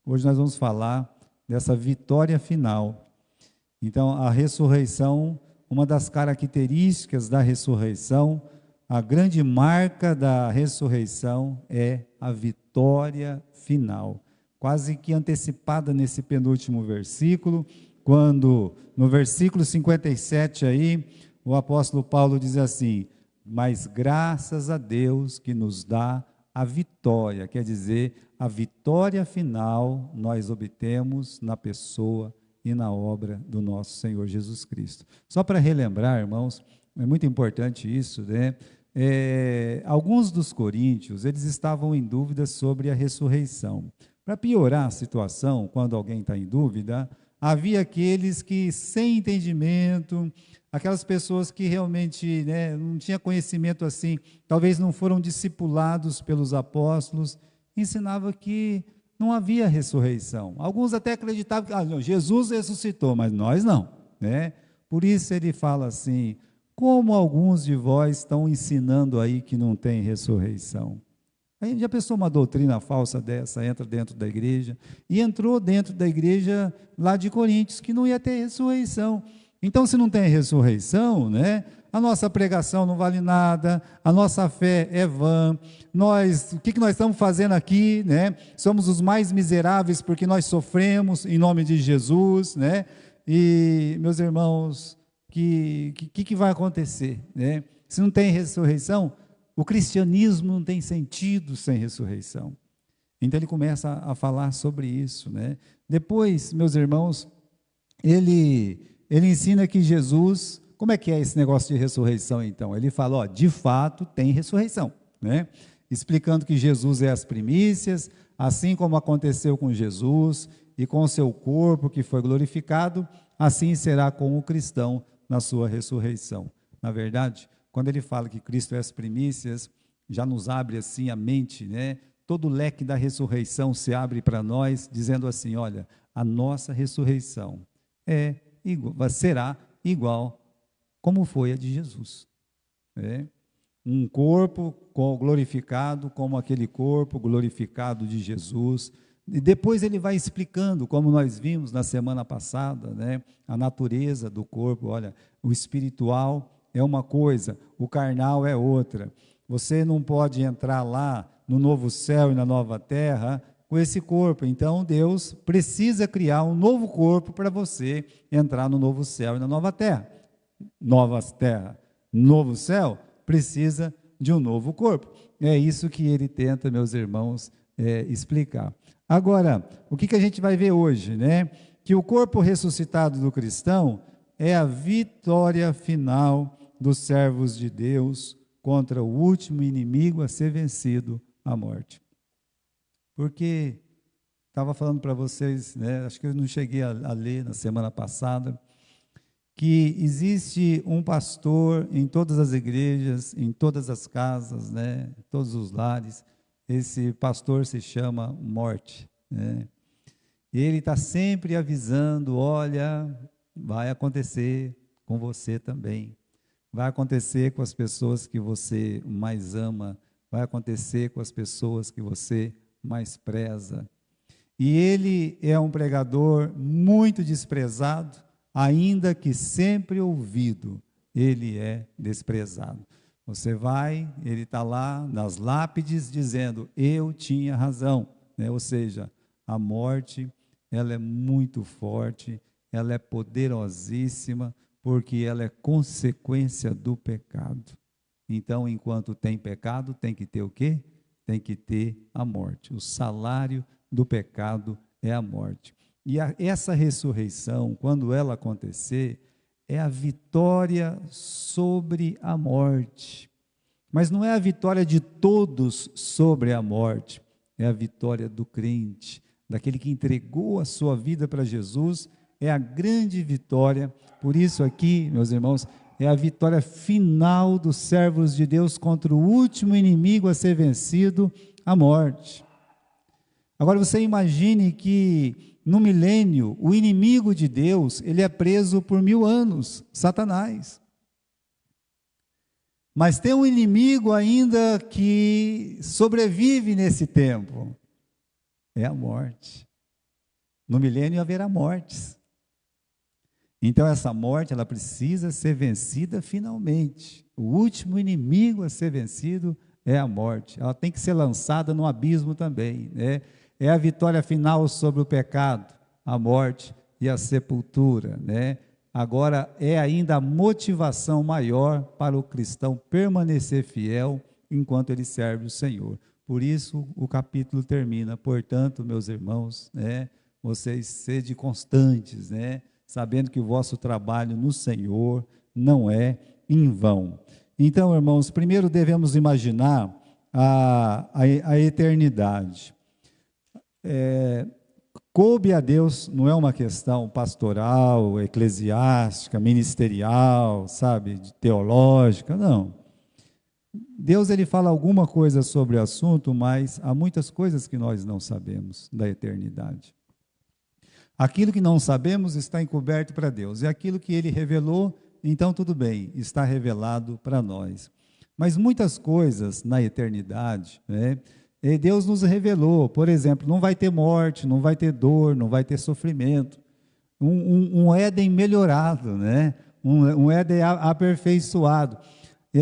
Hoje nós vamos falar dessa vitória final. Então, a ressurreição, uma das características da ressurreição, a grande marca da ressurreição é a vitória final. Quase que antecipada nesse penúltimo versículo, quando no versículo 57 aí, o apóstolo Paulo diz assim: mas graças a Deus que nos dá a vitória, quer dizer, a vitória final nós obtemos na pessoa e na obra do nosso Senhor Jesus Cristo. Só para relembrar, irmãos, é muito importante isso, né? Alguns dos coríntios, eles estavam em dúvida sobre a ressurreição. Para piorar a situação, quando alguém está em dúvida, havia aqueles que, sem entendimento, aquelas pessoas que realmente, né, não tinham conhecimento assim, talvez não foram discipulados pelos apóstolos, ensinava que não havia ressurreição. Alguns até acreditavam que não, Jesus ressuscitou, mas nós não, né? Por isso ele fala assim: como alguns de vós estão ensinando aí que não tem ressurreição? Aí já pensou uma doutrina falsa dessa, entra dentro da igreja, e entrou dentro da igreja lá de Coríntios, que não ia ter ressurreição. Então, se não tem ressurreição, né, a nossa pregação não vale nada, a nossa fé é vã, o que nós estamos fazendo aqui, né? Somos os mais miseráveis porque nós sofremos em nome de Jesus, né? E, meus irmãos, que vai acontecer, né? Se não tem ressurreição, o cristianismo não tem sentido sem ressurreição. Então ele começa a falar sobre isso, né? Depois, meus irmãos, ele ensina que Jesus, como é que é esse negócio de ressurreição então? Ele fala, ó, de fato tem ressurreição, né? Explicando que Jesus é as primícias, assim como aconteceu com Jesus e com o seu corpo que foi glorificado, assim será com o cristão na sua ressurreição. Na verdade, quando ele fala que Cristo é as primícias, já nos abre assim a mente, né? Todo o leque da ressurreição se abre para nós, dizendo assim, olha, a nossa ressurreição será igual como foi a de Jesus. Né? Um corpo glorificado como aquele corpo glorificado de Jesus. E depois ele vai explicando, como nós vimos na semana passada, né? A natureza do corpo. Olha, o espiritual é uma coisa, o carnal é outra. Você não pode entrar lá no novo céu e na nova terra com esse corpo. Então, Deus precisa criar um novo corpo para você entrar no novo céu e na nova terra. Nova terra, novo céu, precisa de um novo corpo. É isso que ele tenta, meus irmãos, explicar. Agora, o que a gente vai ver hoje, né? Que o corpo ressuscitado do cristão é a vitória final dos servos de Deus contra o último inimigo a ser vencido, a morte. Porque estava falando para vocês, né, acho que eu não cheguei a ler na semana passada, que existe um pastor em todas as igrejas, em todas as casas, né, em todos os lares. Esse pastor se chama morte, né? E ele está sempre avisando, olha, vai acontecer com você também. Vai acontecer com as pessoas que você mais ama, vai acontecer com as pessoas que você mais preza. E ele é um pregador muito desprezado, ainda que sempre ouvido, ele é desprezado. Você vai, ele está lá nas lápides dizendo, eu tinha razão, né? Ou seja, a morte, ela é muito forte, ela é poderosíssima, porque ela é consequência do pecado. Então, enquanto tem pecado, tem que ter o quê? Tem que ter a morte. O salário do pecado é a morte. E essa ressurreição, quando ela acontecer, é a vitória sobre a morte. Mas não é a vitória de todos sobre a morte, é a vitória do crente, daquele que entregou a sua vida para Jesus, é a grande vitória. Por isso aqui, meus irmãos, é a vitória final dos servos de Deus contra o último inimigo a ser vencido, a morte. Agora você imagine que no milênio, o inimigo de Deus, ele é preso por 1000 anos, Satanás. Mas tem um inimigo ainda que sobrevive nesse tempo, é a morte. No milênio haverá mortes. Então essa morte, ela precisa ser vencida finalmente. O último inimigo a ser vencido é a morte. Ela tem que ser lançada no abismo também, né? É a vitória final sobre o pecado, a morte e a sepultura, né? Agora é ainda a motivação maior para o cristão permanecer fiel enquanto ele serve o Senhor. Por isso o capítulo termina. Portanto, meus irmãos, né, vocês sede constantes, né, sabendo que o vosso trabalho no Senhor não é em vão. Então, irmãos, primeiro devemos imaginar a eternidade. Coube a Deus, não é uma questão pastoral, eclesiástica, ministerial, sabe, teológica, não. Deus, ele fala alguma coisa sobre o assunto, mas há muitas coisas que nós não sabemos da eternidade. Aquilo que não sabemos está encoberto para Deus, e aquilo que ele revelou, então tudo bem, está revelado para nós. Mas muitas coisas na eternidade, né, Deus nos revelou. Por exemplo, não vai ter morte, não vai ter dor, não vai ter sofrimento. Um Éden melhorado, né? Um Éden aperfeiçoado.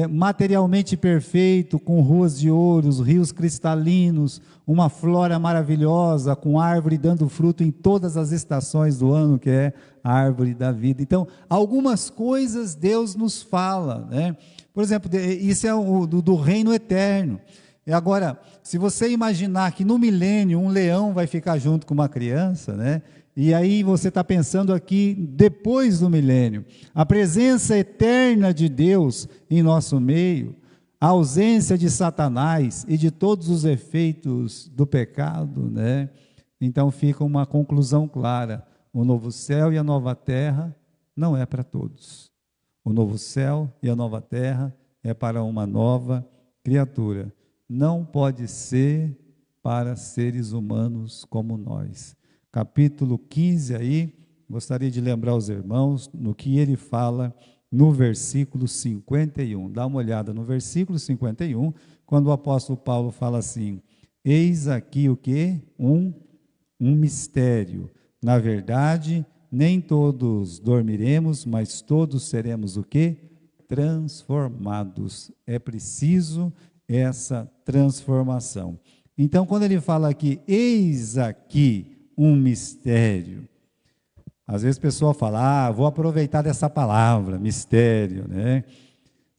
Materialmente perfeito, com ruas de ouro, rios cristalinos, uma flora maravilhosa, com árvore dando fruto em todas as estações do ano, que é a árvore da vida. Então, algumas coisas Deus nos fala, né? Por exemplo, isso é do reino eterno. E agora, se você imaginar que no milênio um leão vai ficar junto com uma criança, né? E aí você está pensando aqui, depois do milênio, a presença eterna de Deus em nosso meio, a ausência de Satanás e de todos os efeitos do pecado, né? Então fica uma conclusão clara: o novo céu e a nova terra não é para todos. O novo céu e a nova terra é para uma nova criatura. Não pode ser para seres humanos como nós. Capítulo 15 aí, gostaria de lembrar aos irmãos no que ele fala no versículo 51. Dá uma olhada no versículo 51, quando o apóstolo Paulo fala assim: eis aqui o quê? Um mistério. Na verdade, nem todos dormiremos, mas todos seremos o quê? Transformados. É preciso essa transformação. Então, quando ele fala aqui, eis aqui um mistério, às vezes a pessoa fala, vou aproveitar dessa palavra, mistério, né?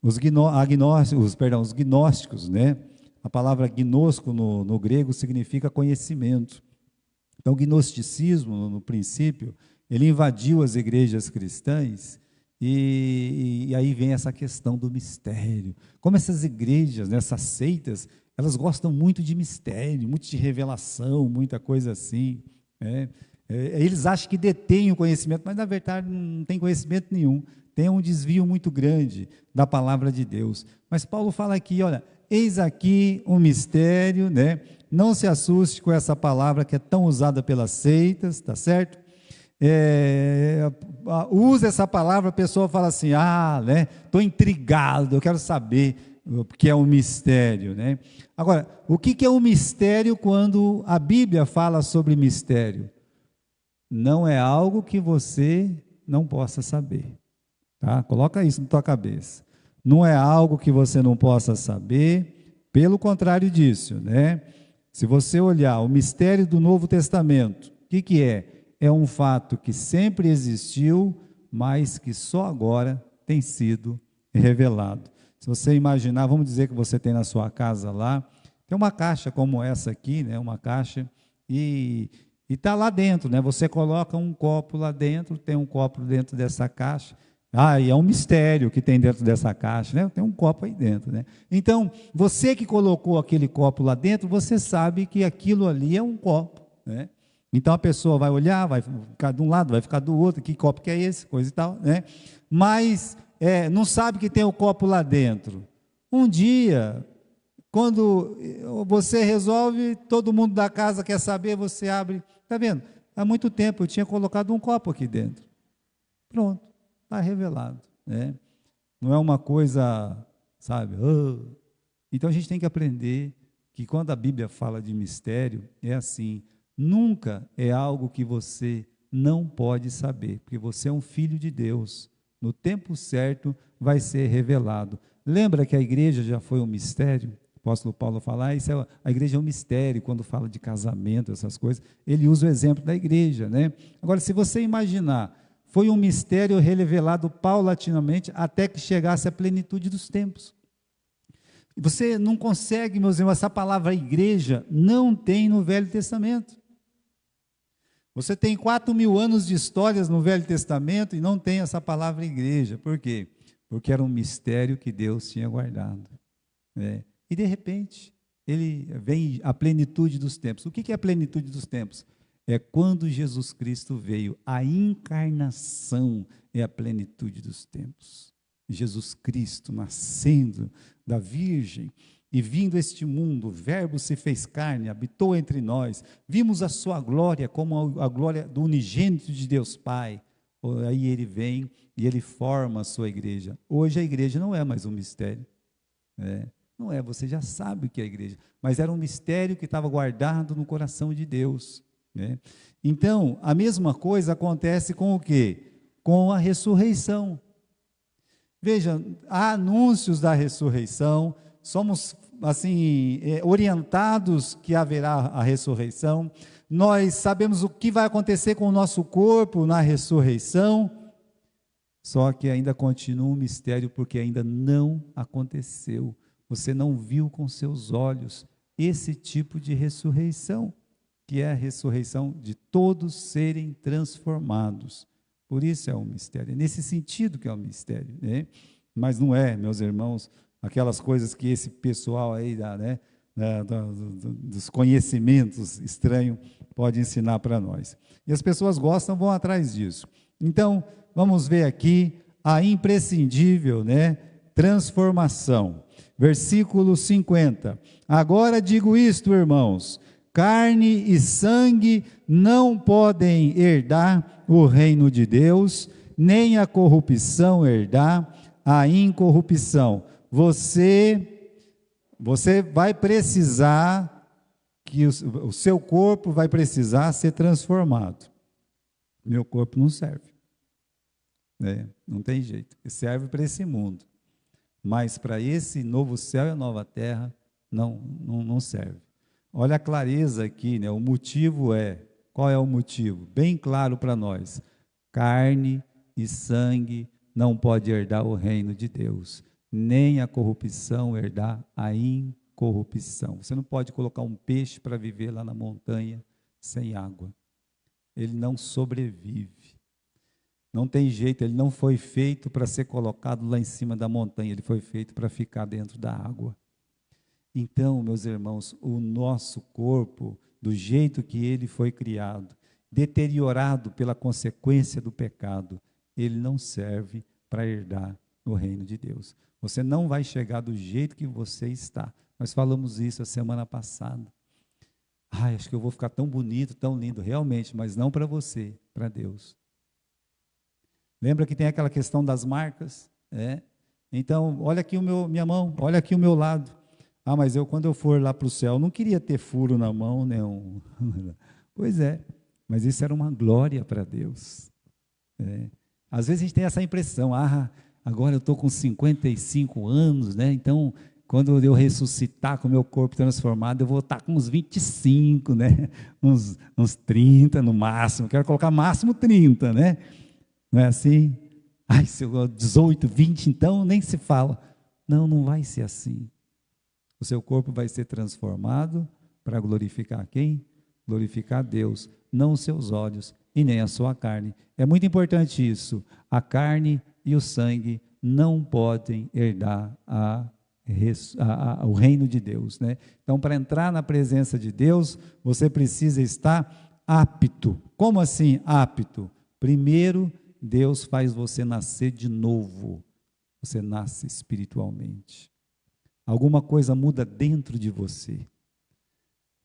Os gnósticos, né? A palavra gnosco no grego significa conhecimento. Então, o gnosticismo, no princípio, ele invadiu as igrejas cristãs, e aí vem essa questão do mistério. Como essas igrejas, né, essas seitas, elas gostam muito de mistério, muito de revelação, muita coisa assim, né? Eles acham que detêm o conhecimento, mas na verdade não tem conhecimento nenhum. Tem um desvio muito grande da palavra de Deus. Mas Paulo fala aqui, olha, eis aqui um mistério, né? Não se assuste com essa palavra que é tão usada pelas seitas, tá certo? Usa essa palavra, a pessoa fala assim, né? Estou intrigado, eu quero saber o que é um mistério, né? Agora, o que é um mistério quando a Bíblia fala sobre mistério? Não é algo que você não possa saber, tá? Coloca isso na tua cabeça. Não é algo que você não possa saber, pelo contrário disso, né? Se você olhar o mistério do Novo Testamento, o que é? É um fato que sempre existiu, mas que só agora tem sido revelado. Se você imaginar, vamos dizer que você tem na sua casa lá, tem uma caixa como essa aqui, né? Uma caixa, e está lá dentro, né? Você coloca um copo lá dentro, tem um copo dentro dessa caixa. E é um mistério que tem dentro dessa caixa, né? Tem um copo aí dentro, né? Então, você que colocou aquele copo lá dentro, você sabe que aquilo ali é um copo, né? Então a pessoa vai olhar, vai ficar de um lado, vai ficar do outro, que copo que é esse, coisa e tal, né? Mas não sabe que tem o copo lá dentro. Um dia, quando você resolve, todo mundo da casa quer saber, você abre, está vendo? Há muito tempo eu tinha colocado um copo aqui dentro. Pronto, está revelado, né? Não é uma coisa, sabe? Então a gente tem que aprender que quando a Bíblia fala de mistério, é assim, Nunca é algo que você não pode saber, porque você é um filho de Deus. No tempo certo vai ser revelado. Lembra que a igreja já foi um mistério? O apóstolo Paulo fala, a igreja é um mistério, quando fala de casamento, essas coisas, ele usa o exemplo da igreja, né? Agora, se você imaginar, foi um mistério revelado paulatinamente até que chegasse à plenitude dos tempos. Você não consegue, meus irmãos, essa palavra igreja não tem no Velho Testamento. Você tem 4.000 anos de histórias no Velho Testamento e não tem essa palavra igreja. Por quê? Porque era um mistério que Deus tinha guardado. E de repente, ele vem à plenitude dos tempos. O que é a plenitude dos tempos? É quando Jesus Cristo veio. A encarnação é a plenitude dos tempos. Jesus Cristo nascendo da Virgem e vindo a este mundo, o Verbo se fez carne, habitou entre nós, vimos a sua glória como a glória do unigênito de Deus Pai. Aí ele vem e ele forma a sua igreja. Hoje a igreja não é mais um mistério, não é, você já sabe o que é a igreja, mas era um mistério que estava guardado no coração de Deus. Então, a mesma coisa acontece com o quê? Com a ressurreição. Veja, há anúncios da ressurreição, somos assim orientados que haverá a ressurreição, nós sabemos o que vai acontecer com o nosso corpo na ressurreição, só que ainda continua um mistério, porque ainda não aconteceu, você não viu com seus olhos esse tipo de ressurreição, que é a ressurreição de todos serem transformados. Por isso é um mistério, é nesse sentido que é um mistério, Mas não é, meus irmãos, aquelas coisas que esse pessoal aí dos conhecimentos estranhos pode ensinar para nós. E as pessoas gostam, vão atrás disso. Então, vamos ver aqui a imprescindível, transformação. Versículo 50. Agora digo isto, irmãos, carne e sangue não podem herdar o reino de Deus, nem a corrupção herdar a incorrupção. Você vai precisar, o seu corpo vai precisar ser transformado. Meu corpo não serve. Não tem jeito. Serve para esse mundo. Mas para esse novo céu e a nova terra, não serve. Olha a clareza aqui, o motivo qual é o motivo? Bem claro para nós. Carne e sangue não pode herdar o reino de Deus, nem a corrupção herdar a incorrupção. Você não pode colocar um peixe para viver lá na montanha sem água. Ele não sobrevive. Não tem jeito, ele não foi feito para ser colocado lá em cima da montanha, ele foi feito para ficar dentro da água. Então, meus irmãos, o nosso corpo, do jeito que ele foi criado, deteriorado pela consequência do pecado, ele não serve para herdar o reino de Deus. Você não vai chegar do jeito que você está. Nós falamos isso a semana passada. Acho que eu vou ficar tão bonito, tão lindo, realmente, mas não para você, para Deus. Lembra que tem aquela questão das marcas? Então, olha aqui minha mão, olha aqui o meu lado. Mas quando eu for lá para o céu, não queria ter furo na mão, não. Pois é, mas isso era uma glória para Deus. Às vezes a gente tem essa impressão, agora eu estou com 55 anos, então, quando eu ressuscitar com o meu corpo transformado, eu vou estar com uns 25, uns 30 no máximo, quero colocar máximo 30, não é assim? Se eu 18, 20, então nem se fala. Não vai ser assim. O seu corpo vai ser transformado para glorificar quem? Glorificar Deus, não os seus olhos e nem a sua carne. É muito importante isso. A carne e o sangue não podem herdar o reino de Deus. Então, para entrar na presença de Deus, você precisa estar apto. Como assim apto? Primeiro, Deus faz você nascer de novo. Você nasce espiritualmente. Alguma coisa muda dentro de você.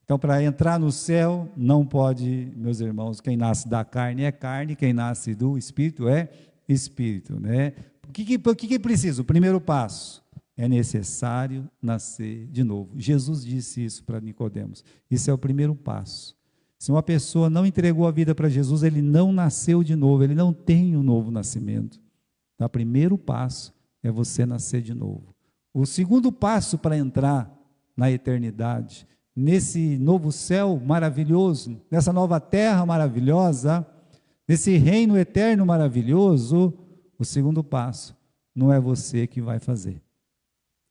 Então, para entrar no céu, não pode, meus irmãos, quem nasce da carne é carne, quem nasce do Espírito é Espírito. O que precisa? O primeiro passo, é necessário nascer de novo. Jesus disse isso para Nicodemos. Isso é o primeiro passo. Se uma pessoa não entregou a vida para Jesus, ele não nasceu de novo, ele não tem um novo nascimento. Então, o primeiro passo é você nascer de novo. O segundo passo para entrar na eternidade, nesse novo céu maravilhoso, nessa nova terra maravilhosa, nesse reino eterno maravilhoso, o segundo passo não é você que vai fazer.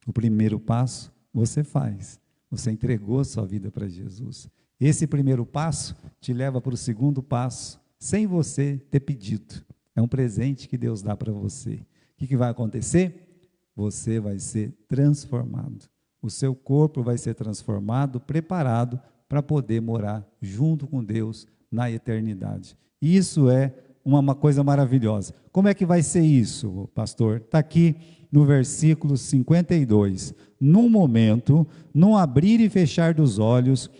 O primeiro passo você faz. Você entregou sua vida para Jesus. Esse primeiro passo te leva para o segundo passo, sem você ter pedido. É um presente que Deus dá para você. O que vai acontecer? Você vai ser transformado. O seu corpo vai ser transformado, preparado para poder morar junto com Deus na eternidade. Isso é uma coisa maravilhosa. Como é que vai ser isso, pastor? Está aqui no versículo 52. Num momento, num abrir e fechar dos olhos,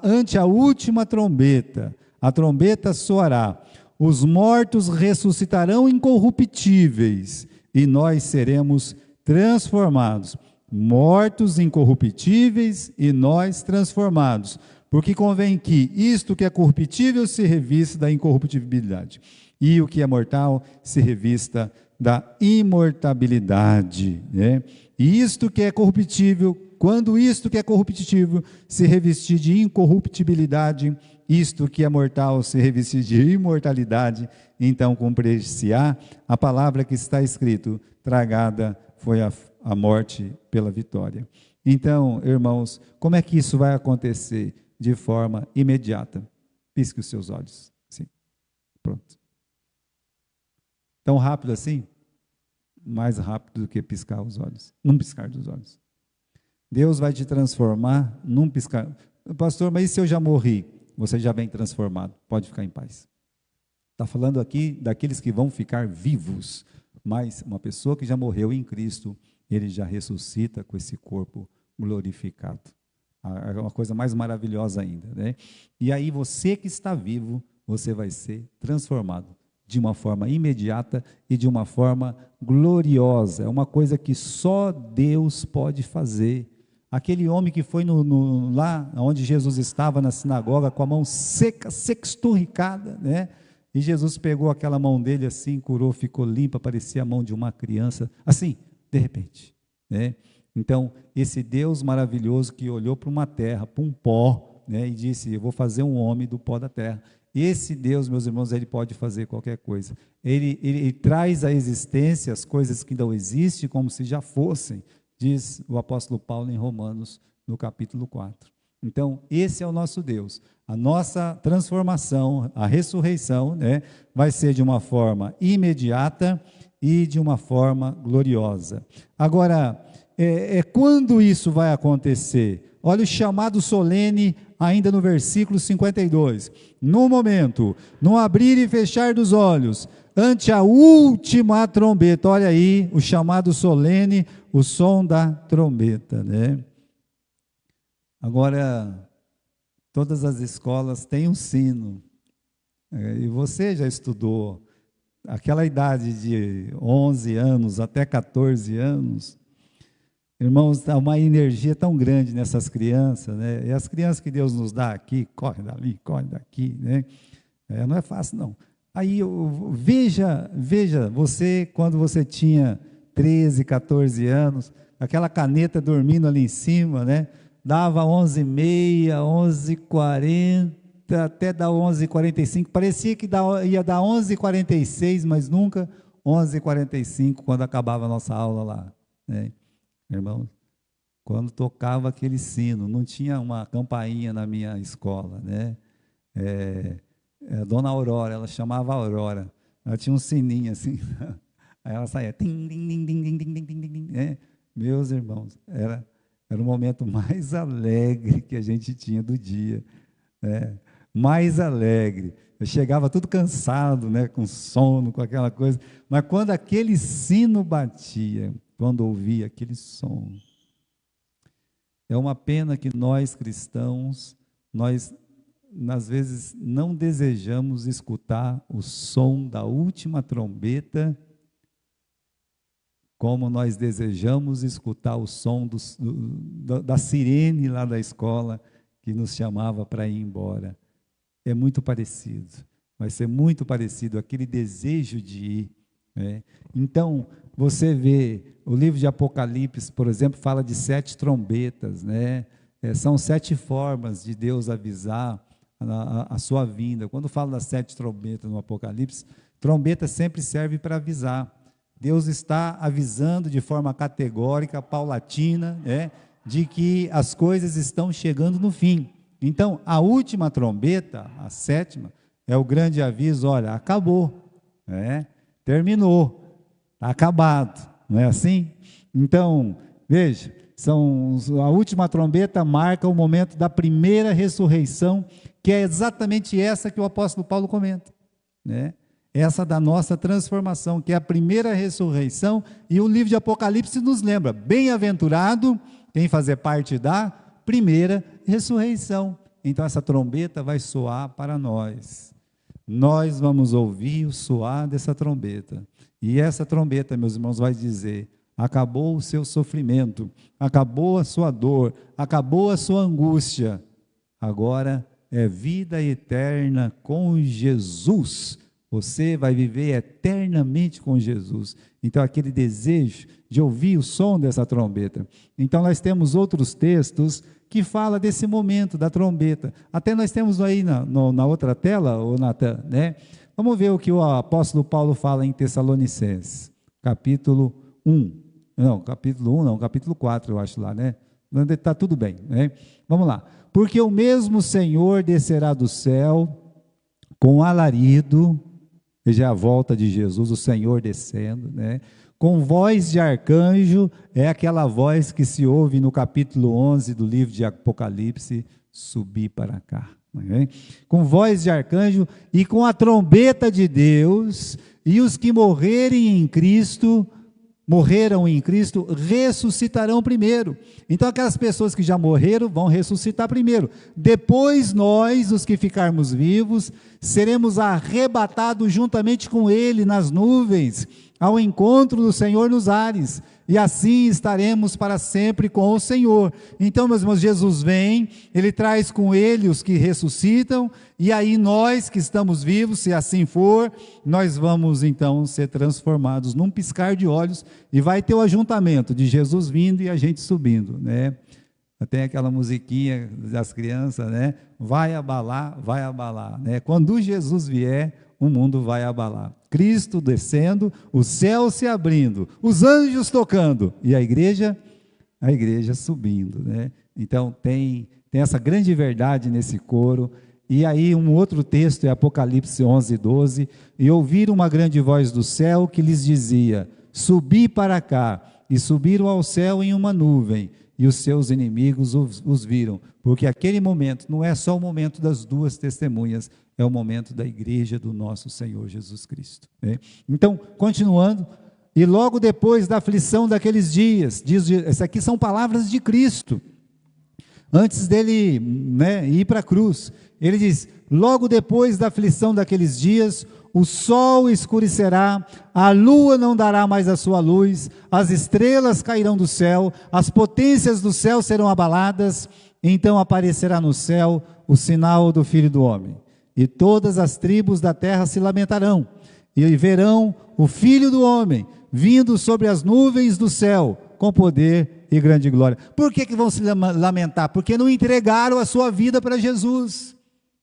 ante a última trombeta, a trombeta soará, os mortos ressuscitarão incorruptíveis, e nós seremos transformados. Mortos incorruptíveis e nós transformados. Porque convém que isto que é corruptível se revista da incorruptibilidade, e o que é mortal se revista da imortabilidade, né? E isto que é corruptível, quando isto que é corruptível se revestir de incorruptibilidade, isto que é mortal se revestir de imortalidade, então cumprir-se-á a palavra que está escrito: tragada foi a morte pela vitória. Então, irmãos, como é que isso vai acontecer? De forma imediata. Pisque os seus olhos. Sim. Pronto. Tão rápido assim? Mais rápido do que piscar os olhos. Num piscar dos olhos. Deus vai te transformar num piscar. Pastor, mas e se eu já morri? Você já vem transformado. Pode ficar em paz. Está falando aqui daqueles que vão ficar vivos. Mas uma pessoa que já morreu em Cristo, ele já ressuscita com esse corpo glorificado. É uma coisa mais maravilhosa ainda, né? E aí você que está vivo, você vai ser transformado de uma forma imediata e de uma forma gloriosa. É uma coisa que só Deus pode fazer. Aquele homem que foi lá onde Jesus estava na sinagoga com a mão seca, sexturricada, né? E Jesus pegou aquela mão dele assim, curou, ficou limpa, parecia a mão de uma criança, assim, de repente, né? Então, esse Deus maravilhoso que olhou para uma terra, para um pó, né, e disse: eu vou fazer um homem do pó da terra. Esse Deus, meus irmãos, ele pode fazer qualquer coisa. Ele traz à existência as coisas que não existem como se já fossem, diz o apóstolo Paulo em Romanos, no capítulo 4. Então, esse é o nosso Deus. A nossa transformação, a ressurreição, né, vai ser de uma forma imediata e de uma forma gloriosa. Agora, quando isso vai acontecer? Olha o chamado solene, ainda no versículo 52. No momento, no abrir e fechar dos olhos, ante a última trombeta, olha aí, o chamado solene, o som da trombeta, né? Agora, todas as escolas têm um sino, e você já estudou, aquela idade de 11 anos até 14 anos, irmãos, há uma energia tão grande nessas crianças, né? E as crianças que Deus nos dá aqui, corre dali, corre daqui, né? Não é fácil, não. Aí, veja, você, quando você tinha 13, 14 anos, aquela caneta dormindo ali em cima, né? Dava 11h30, 11h40, até dar 11h45, parecia que ia dar 11h46, mas nunca 11h45, quando acabava a nossa aula lá, né? Irmãos, quando tocava aquele sino, não tinha uma campainha na minha escola, né? A dona Aurora, ela chamava Aurora, ela tinha um sininho assim, aí ela saía, tim, tim, tim, tim, tim, tim, tim, tim, tim, né? Meus irmãos, era o momento mais alegre que a gente tinha do dia, né? Mais alegre. Eu chegava tudo cansado, né? Com sono, com aquela coisa, mas quando aquele sino batia, quando ouvia aquele som, é uma pena que nós cristãos, nós às vezes não desejamos escutar o som da última trombeta, como nós desejamos escutar o som da sirene lá da escola, que nos chamava para ir embora. é muito parecido. Vai ser muito parecido, aquele desejo de ir, né? Então, você vê, o livro de Apocalipse, por exemplo, fala de 7 trombetas, né? São 7 formas de Deus avisar a sua vinda. Quando fala das 7 trombetas no Apocalipse, trombeta sempre serve para avisar. Deus está avisando de forma categórica, paulatina, de que as coisas estão chegando no fim. Então, a última trombeta, a 7ª, é o grande aviso: olha, acabou, terminou, está acabado, não é assim? Então, veja, a última trombeta marca o momento da primeira ressurreição, que é exatamente essa que o apóstolo Paulo comenta, né? Essa da nossa transformação, que é a primeira ressurreição, e o livro de Apocalipse nos lembra: bem-aventurado quem fazer parte da primeira ressurreição. Então essa trombeta vai soar para nós. Nós vamos ouvir o soar dessa trombeta. E essa trombeta, meus irmãos, vai dizer: acabou o seu sofrimento, acabou a sua dor, acabou a sua angústia. Agora é vida eterna com Jesus. Você vai viver eternamente com Jesus. Então, aquele desejo de ouvir o som dessa trombeta. Então, nós temos outros textos que falam desse momento da trombeta. Até nós temos aí na outra tela, né? Vamos ver o que o apóstolo Paulo fala em Tessalonicenses, capítulo 1. Não, capítulo 1 não, capítulo 4, eu acho lá, né? Está tudo bem, né? Vamos lá. Porque o mesmo Senhor descerá do céu com alarido, veja a volta de Jesus, o Senhor descendo, né? Com voz de arcanjo, é aquela voz que se ouve no capítulo 11 do livro de Apocalipse: subir para cá, né? Com voz de arcanjo e com a trombeta de Deus, e os que morreram em Cristo, ressuscitarão primeiro. Então aquelas pessoas que já morreram vão ressuscitar primeiro. Depois nós, os que ficarmos vivos, seremos arrebatados juntamente com Ele nas nuvens, ao encontro do Senhor nos ares, e assim estaremos para sempre com o Senhor. Então, meus irmãos, Jesus vem, Ele traz com Ele os que ressuscitam, e aí nós que estamos vivos, se assim for, nós vamos então ser transformados num piscar de olhos, e vai ter o ajuntamento de Jesus vindo e a gente subindo, né? Tem aquela musiquinha das crianças, né? Vai abalar, né? Quando Jesus vier, o mundo vai abalar. Cristo descendo, o céu se abrindo, os anjos tocando, e a igreja subindo, né? Então tem essa grande verdade nesse coro. E aí um outro texto é Apocalipse 11:12, e ouviram uma grande voz do céu que lhes dizia: subi para cá, e subiram ao céu em uma nuvem, e os seus inimigos os viram, porque aquele momento não é só o momento das 2 testemunhas, é o momento da igreja do nosso Senhor Jesus Cristo, né? Então, continuando, e logo depois da aflição daqueles dias, essas aqui são palavras de Cristo, antes dele, né, ir para a cruz, ele diz: logo depois da aflição daqueles dias, o sol escurecerá, a lua não dará mais a sua luz, as estrelas cairão do céu, as potências do céu serão abaladas, então aparecerá no céu o sinal do Filho do Homem, e todas as tribos da terra se lamentarão, e verão o Filho do Homem vindo sobre as nuvens do céu, com poder e grande glória. Por que vão se lamentar? Porque não entregaram a sua vida para Jesus,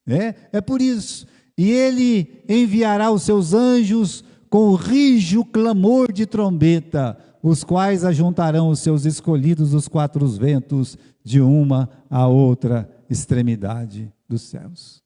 é por isso. E ele enviará os seus anjos com o rijo clamor de trombeta, os quais ajuntarão os seus escolhidos dos 4 ventos, de uma a outra extremidade dos céus.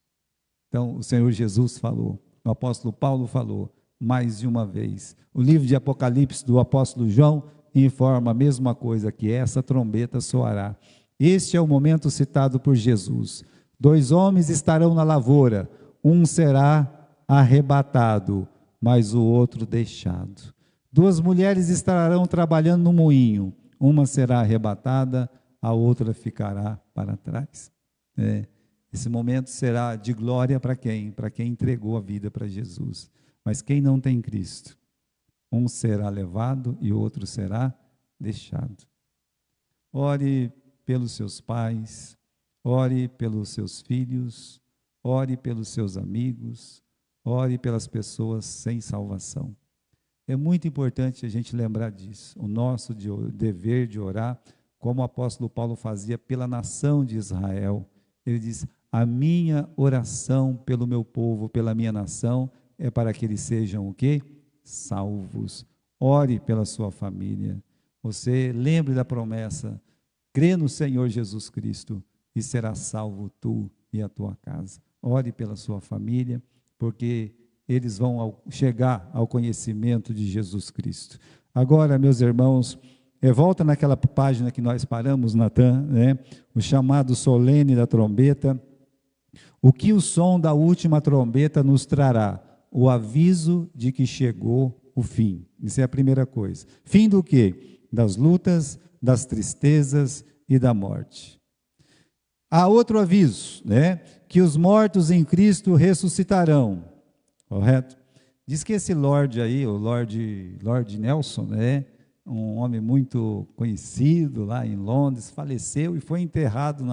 Então o Senhor Jesus falou, o apóstolo Paulo falou mais de uma vez. O livro de Apocalipse do apóstolo João informa a mesma coisa, que essa trombeta soará. Este é o momento citado por Jesus: 2 homens estarão na lavoura, um será arrebatado, mas o outro deixado. 2 mulheres estarão trabalhando no moinho, uma será arrebatada, a outra ficará para trás. Esse momento será de glória para quem? Para quem entregou a vida para Jesus. Mas quem não tem Cristo, um será levado e o outro será deixado. Ore pelos seus pais, ore pelos seus filhos, ore pelos seus amigos, ore pelas pessoas sem salvação. É muito importante a gente lembrar disso, o nosso dever de orar, como o apóstolo Paulo fazia pela nação de Israel. Ele diz: a minha oração pelo meu povo, pela minha nação, é para que eles sejam o quê? Salvos. Ore pela sua família. Você lembre da promessa, crê no Senhor Jesus Cristo e será salvo tu e a tua casa. Ore pela sua família, porque eles vão chegar ao conhecimento de Jesus Cristo. Agora, meus irmãos, volta naquela página que nós paramos, Natan, né? O chamado solene da trombeta. O que o som da última trombeta nos trará? O aviso de que chegou o fim. Isso é a primeira coisa. Fim do quê? Das lutas, das tristezas e da morte. Há outro aviso, né? Que os mortos em Cristo ressuscitarão. Correto? Diz que esse Lorde aí, o Lord Nelson, né? Um homem muito conhecido lá em Londres, faleceu e foi enterrado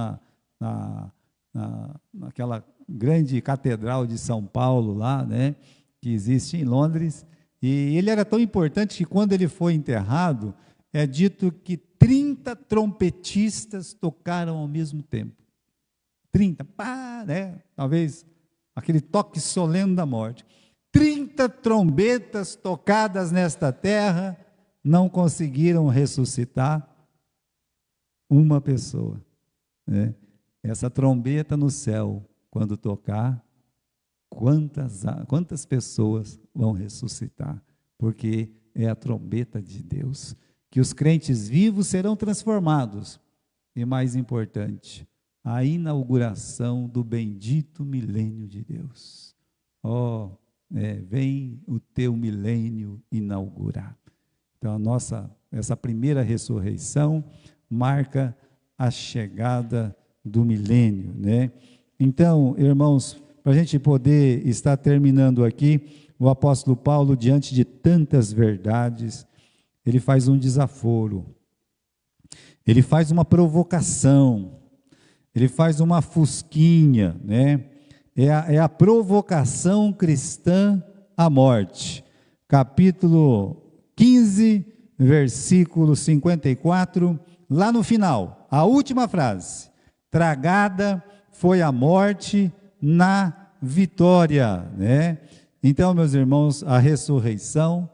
naquela grande catedral de São Paulo lá, né? Que existe em Londres. E ele era tão importante que quando ele foi enterrado, é dito que 30 trompetistas tocaram ao mesmo tempo. 30, pá, né? Talvez aquele toque solene da morte. 30 trombetas tocadas nesta terra não conseguiram ressuscitar uma pessoa, né? Essa trombeta no céu, quando tocar, quantas pessoas vão ressuscitar? Porque é a trombeta de Deus, que os crentes vivos serão transformados. E mais importante, a inauguração do bendito milênio de Deus. Vem o teu milênio inaugurar. Então, essa primeira ressurreição marca a chegada do milênio, né? Então, irmãos, para a gente poder estar terminando aqui, o apóstolo Paulo, diante de tantas verdades, ele faz um desaforo, ele faz uma provocação, ele faz uma fusquinha, né? É a provocação cristã à morte. Capítulo 15, versículo 54, lá no final, a última frase: tragada foi a morte na vitória, né? Então, meus irmãos, a ressurreição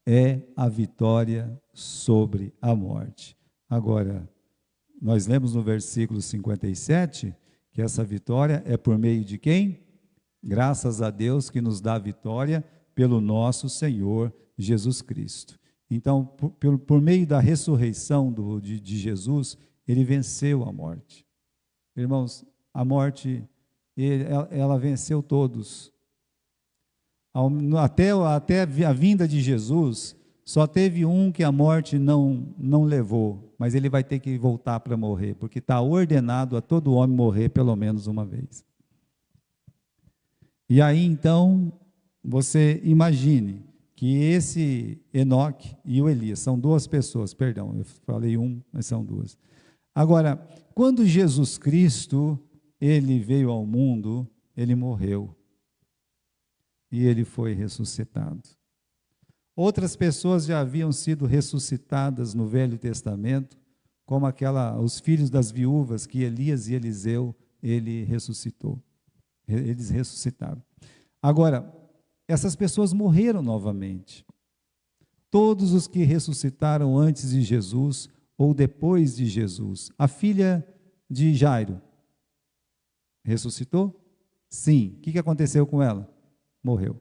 é a vitória sobre a morte. Agora, nós lemos no versículo 57 que essa vitória é por meio de quem? Graças a Deus que nos dá a vitória pelo nosso Senhor Jesus Cristo. Então, por meio da ressurreição de Jesus, ele venceu a morte. Irmãos, a morte, ela venceu todos. Até a vinda de Jesus, só teve um que a morte não levou, mas ele vai ter que voltar para morrer, porque está ordenado a todo homem morrer pelo menos uma vez. E aí, então, você imagine que esse Enoque e o Elias, são duas pessoas, perdão, eu falei mas são duas. Agora, quando Jesus Cristo, ele veio ao mundo, ele morreu, e ele foi ressuscitado. Outras pessoas já haviam sido ressuscitadas no Velho Testamento, como os filhos das viúvas que Elias e Eliseu, eles ressuscitaram. Agora, essas pessoas morreram novamente. Todos os que ressuscitaram antes de Jesus ou depois de Jesus. A filha de Jairo ressuscitou? Sim. O que aconteceu com ela? Morreu.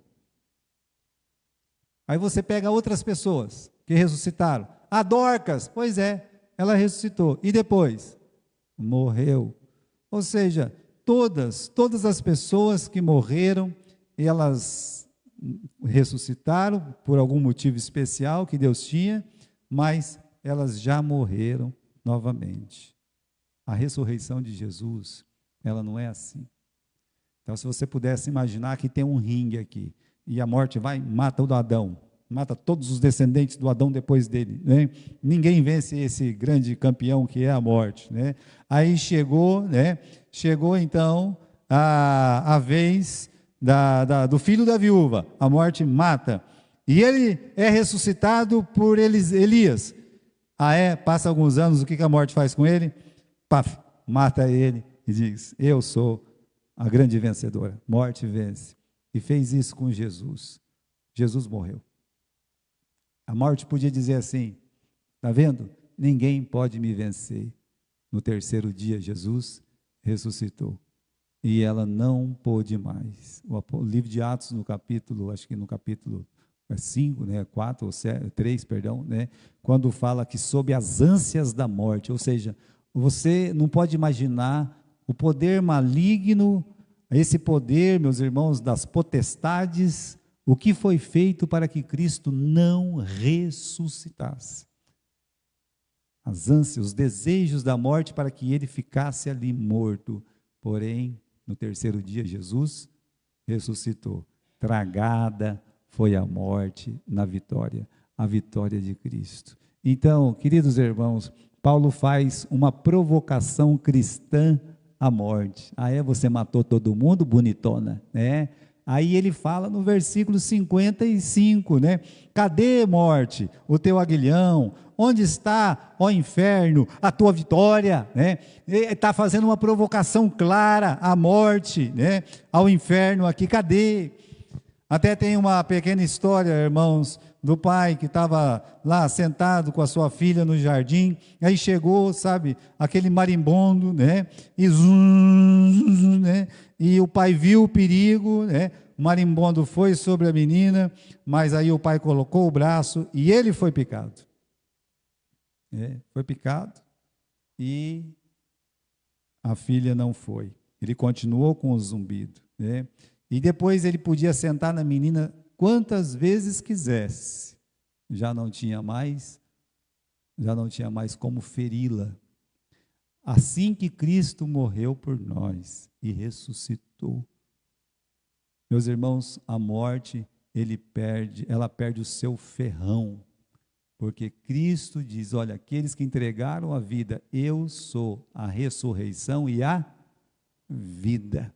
Aí você pega outras pessoas que ressuscitaram. A Dorcas, pois é, ela ressuscitou. E depois? Morreu. Ou seja, todas as pessoas que morreram, elas ressuscitaram por algum motivo especial que Deus tinha, mas elas já morreram novamente. A ressurreição de Jesus, ela não é assim. Então, se você pudesse imaginar que tem um ringue aqui, e a morte vai e mata o do Adão, mata todos os descendentes do Adão depois dele, né? Ninguém vence esse grande campeão que é a morte, né? Aí chegou então a vez do filho da viúva, a morte mata, e ele é ressuscitado por Elias. Passa alguns anos, o que a morte faz com ele? Paf, mata ele e diz: eu sou a grande vencedora, morte vence. E fez isso com Jesus. Jesus morreu. A morte podia dizer assim: está vendo? Ninguém pode me vencer. No terceiro dia, Jesus ressuscitou. E ela não pôde mais. O livro de Atos, acho que no capítulo 5, 4 ou 3, perdão, quando fala que sob as ânsias da morte, ou seja, você não pode imaginar o poder maligno, esse poder, meus irmãos, das potestades, o que foi feito para que Cristo não ressuscitasse. As ânsias, os desejos da morte para que ele ficasse ali morto. Porém, no terceiro dia, Jesus ressuscitou. Tragada foi a morte na vitória, a vitória de Cristo. Então, queridos irmãos, Paulo faz uma provocação cristã à morte. Você matou todo mundo, bonitona, Aí ele fala no versículo 55, cadê, morte, o teu aguilhão? Onde está, ó inferno, a tua vitória? Está fazendo uma provocação clara à morte, ao inferno aqui, cadê? Até tem uma pequena história, irmãos, do pai que estava lá sentado com a sua filha no jardim, aí chegou, sabe, aquele marimbondo, e e o pai viu o perigo, o marimbondo foi sobre a menina, mas aí o pai colocou o braço e ele foi picado. Foi picado e a filha não foi. Ele continuou com o zumbido, E depois ele podia sentar na menina quantas vezes quisesse, já não tinha mais como feri-la. Assim que Cristo morreu por nós e ressuscitou, meus irmãos, a morte, ela perde o seu ferrão, porque Cristo diz: olha, aqueles que entregaram a vida, eu sou a ressurreição e a vida,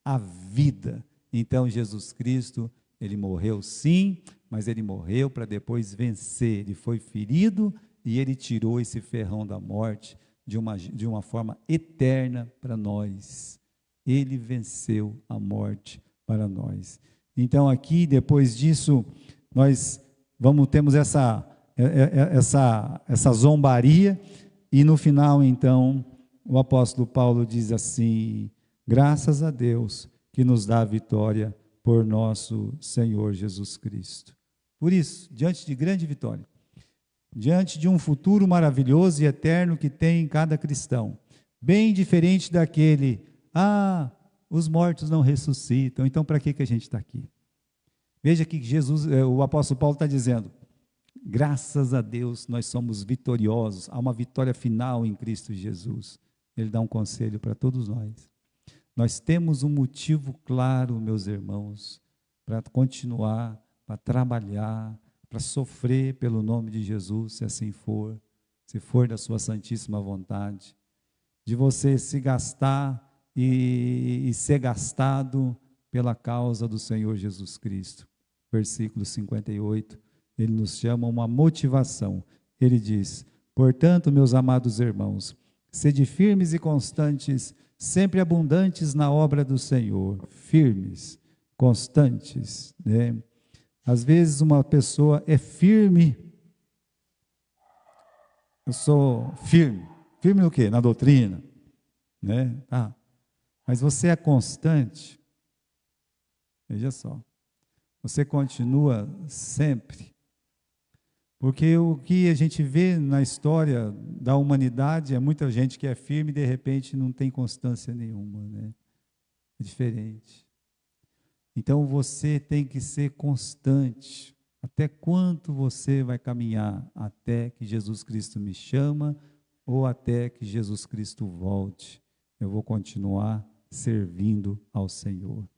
a vida. Então Jesus Cristo, ele morreu sim, mas ele morreu para depois vencer. Ele foi ferido e ele tirou esse ferrão da morte de uma forma eterna para nós. Ele venceu a morte para nós. Então aqui, depois disso, nós temos essa zombaria, e no final, então, o apóstolo Paulo diz assim: graças a Deus que nos dá a vitória por nosso Senhor Jesus Cristo. Por isso, diante de grande vitória, diante de um futuro maravilhoso e eterno que tem cada cristão, bem diferente daquele: os mortos não ressuscitam, então para que a gente está aqui? Veja que o apóstolo Paulo está dizendo: graças a Deus nós somos vitoriosos, há uma vitória final em Cristo Jesus. Ele dá um conselho para todos nós. Nós temos um motivo claro, meus irmãos, para continuar, para trabalhar, para sofrer pelo nome de Jesus, se assim for, se for da sua santíssima vontade, de você se gastar e ser gastado pela causa do Senhor Jesus Cristo. Versículo 58, ele nos chama uma motivação. Ele diz: portanto, meus amados irmãos, sede firmes e constantes, sempre abundantes na obra do Senhor, firmes, constantes, Às vezes uma pessoa é firme, eu sou firme no quê? Na doutrina, mas você é constante, veja só, você continua sempre, porque o que a gente vê na história da humanidade é muita gente que é firme e de repente não tem constância nenhuma, É diferente. Então você tem que ser constante. Até quanto você vai caminhar? Até que Jesus Cristo me chama ou até que Jesus Cristo volte? Eu vou continuar servindo ao Senhor.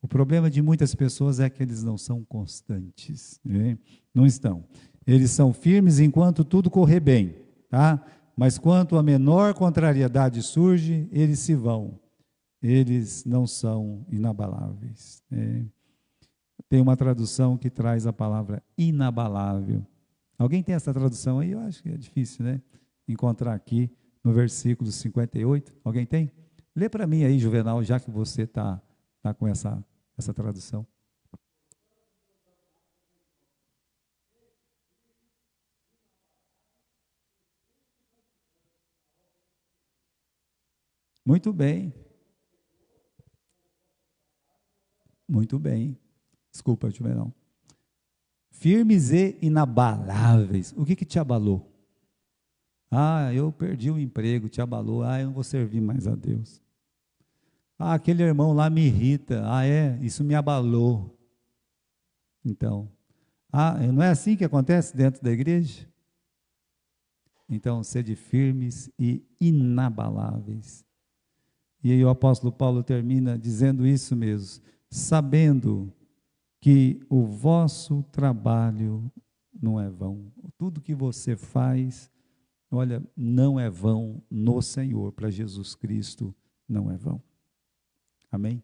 O problema de muitas pessoas é que eles não são constantes, Não estão. Eles são firmes enquanto tudo correr bem, tá? Mas quando a menor contrariedade surge, eles se vão. eles não são inabaláveis. Tem uma tradução que traz a palavra inabalável. Alguém tem essa tradução aí? Eu acho que é difícil, né? Encontrar aqui no versículo 58. Alguém tem? Lê para mim aí, Juvenal, já que você está com essa tradução. Muito bem. Muito bem. Desculpa, Juvenal. Firmes e inabaláveis. O que te abalou? Ah, eu perdi o emprego, te abalou. Ah, eu não vou servir mais a Deus. Ah, aquele irmão lá me irrita. Ah, isso me abalou. Então, não é assim que acontece dentro da igreja? Então, sede firmes e inabaláveis. E aí o apóstolo Paulo termina dizendo isso mesmo, sabendo que o vosso trabalho não é vão. Tudo que você faz, olha, não é vão no Senhor, para Jesus Cristo não é vão. Amém?